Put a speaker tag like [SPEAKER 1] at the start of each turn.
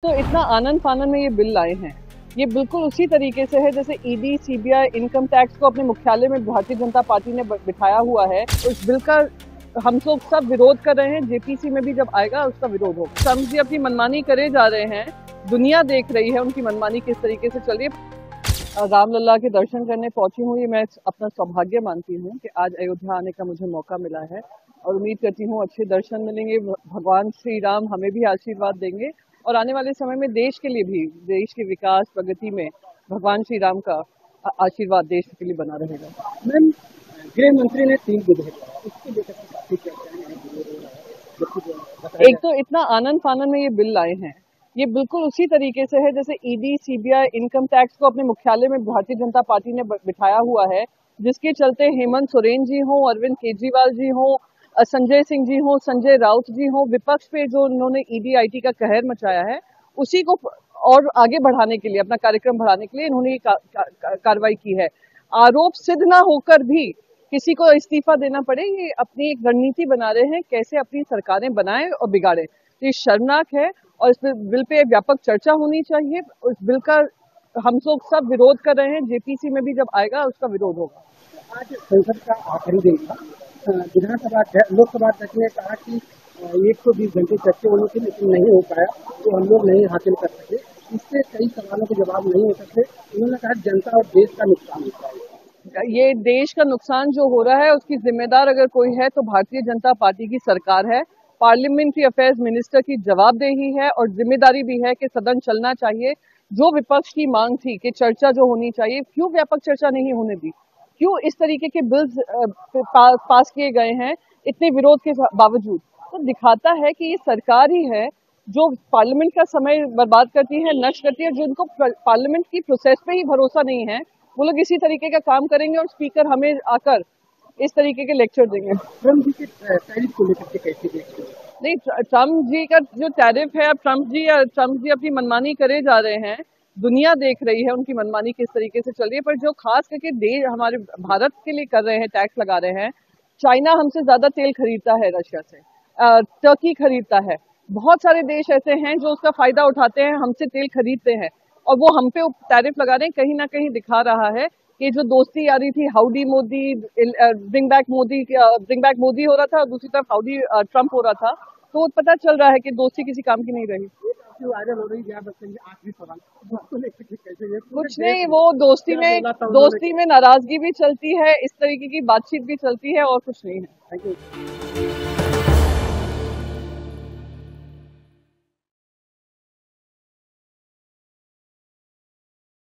[SPEAKER 1] तो इतना आनंद फानन में ये बिल लाए हैं, ये बिल्कुल उसी तरीके से है जैसे ईडी, सीबीआई, इनकम टैक्स को अपने मुख्यालय में भारतीय जनता पार्टी ने बिठाया हुआ है। उस बिल का हम लोग सब विरोध कर रहे हैं। जेपीसी में भी जब आएगा उसका विरोध होगा। ट्रम्प जी अपनी मनमानी करे जा रहे हैं, दुनिया देख रही है उनकी मनमानी किस तरीके से चल रही है। रामलला के दर्शन करने पहुंची हूँ, ये मैं अपना सौभाग्य मानती हूँ कि आज अयोध्या आने का मुझे मौका मिला है और उम्मीद करती हूँ अच्छे दर्शन मिलेंगे। भगवान श्री राम हमें भी आशीर्वाद देंगे और आने वाले समय में देश के लिए भी, देश के विकास प्रगति में भगवान श्री राम का आशीर्वाद देश के लिए बना रहेगा।
[SPEAKER 2] मैम, गृह मंत्री ने 3 विधेयक इसको लेकर काफी चर्चाएं हैं।
[SPEAKER 1] एक तो इतना आनंद फानन में ये बिल लाए हैं, ये बिल्कुल उसी तरीके से है जैसे ईडी, सीबीआई, इनकम टैक्स को अपने मुख्यालय में भारतीय जनता पार्टी ने बिठाया हुआ है, जिसके चलते हेमंत सोरेन जी हो, अरविंद केजरीवाल जी हो, संजय सिंह जी हो, संजय राउत जी हो, विपक्ष पे जो उन्होंने ईडी आईटी का कहर मचाया है, उसी को और आगे बढ़ाने के लिए, अपना कार्यक्रम बढ़ाने के लिए इन्होंने ये कार्रवाई की है। आरोप सिद्ध ना होकर भी किसी को इस्तीफा देना पड़े, ये अपनी एक रणनीति बना रहे हैं कैसे अपनी सरकारें बनाएं और बिगाड़ें। तो ये शर्मनाक है और इस बिल पे व्यापक चर्चा होनी चाहिए। उस बिल का हम लोग सब विरोध कर रहे हैं। जेपीसी में भी जब आएगा उसका विरोध होगा।
[SPEAKER 2] आज संसद का आखिरी दिन था। विधानसभा लोकसभा अध्यक्ष ने कहा कि 120 घंटे चर्चा होनी थी, लेकिन नहीं हो पाया, तो हम लोग नहीं हासिल कर सके। इससे कई सवालों के जवाब नहीं हो सकते। उन्होंने कहा जनता और देश का नुकसान होता है।
[SPEAKER 1] ये देश का नुकसान जो हो रहा है उसकी जिम्मेदार अगर कोई है तो भारतीय जनता पार्टी की सरकार है। पार्लियामेंट्री अफेयर्स मिनिस्टर की जवाबदेही है और जिम्मेदारी भी है कि सदन चलना चाहिए। जो विपक्ष की मांग थी कि चर्चा जो होनी चाहिए, क्यों व्यापक चर्चा नहीं होने दी, क्यों इस तरीके के बिल्स पास किए गए हैं इतने विरोध के बावजूद, तो दिखाता है कि ये सरकार ही है जो पार्लियामेंट का समय बर्बाद करती है, नष्ट करती है। जिनको पार्लियामेंट की प्रोसेस पे ही भरोसा नहीं है, वो लोग इसी तरीके का काम करेंगे और स्पीकर हमें आकर इस तरीके के लेक्चर देंगे।
[SPEAKER 2] ट्रम्प जी के टैरिफ को लेकर के कैसे देखते हैं?
[SPEAKER 1] नहीं, ट्रम्प जी का जो टैरिफ है, ट्रम्प जी अपनी मनमानी करे जा रहे हैं, दुनिया देख रही है उनकी मनमानी किस तरीके से चल रही है। पर जो खास करके देश हमारे भारत के लिए कर रहे हैं, टैक्स लगा रहे हैं। चाइना हमसे ज्यादा तेल खरीदता है रशिया से, टर्की खरीदता है, बहुत सारे देश ऐसे हैं जो उसका फायदा उठाते हैं, हमसे तेल खरीदते हैं और वो हम पे टैरिफ लगा रहे हैं। कहीं ना कहीं दिखा रहा है कि जो दोस्ती यारी थी, howdy Modi, bring back Modi हो रहा था और दूसरी तरफ हाउडी ट्रम्प हो रहा था, तो पता चल रहा है कि दोस्ती किसी काम की नहीं रही।
[SPEAKER 2] वायरल हो रही है, आखिरी सवाल
[SPEAKER 1] कुछ नहीं, वो दोस्ती में नाराजगी भी चलती है, इस तरीके की बातचीत भी चलती है और कुछ नहीं है।
[SPEAKER 2] Thank you.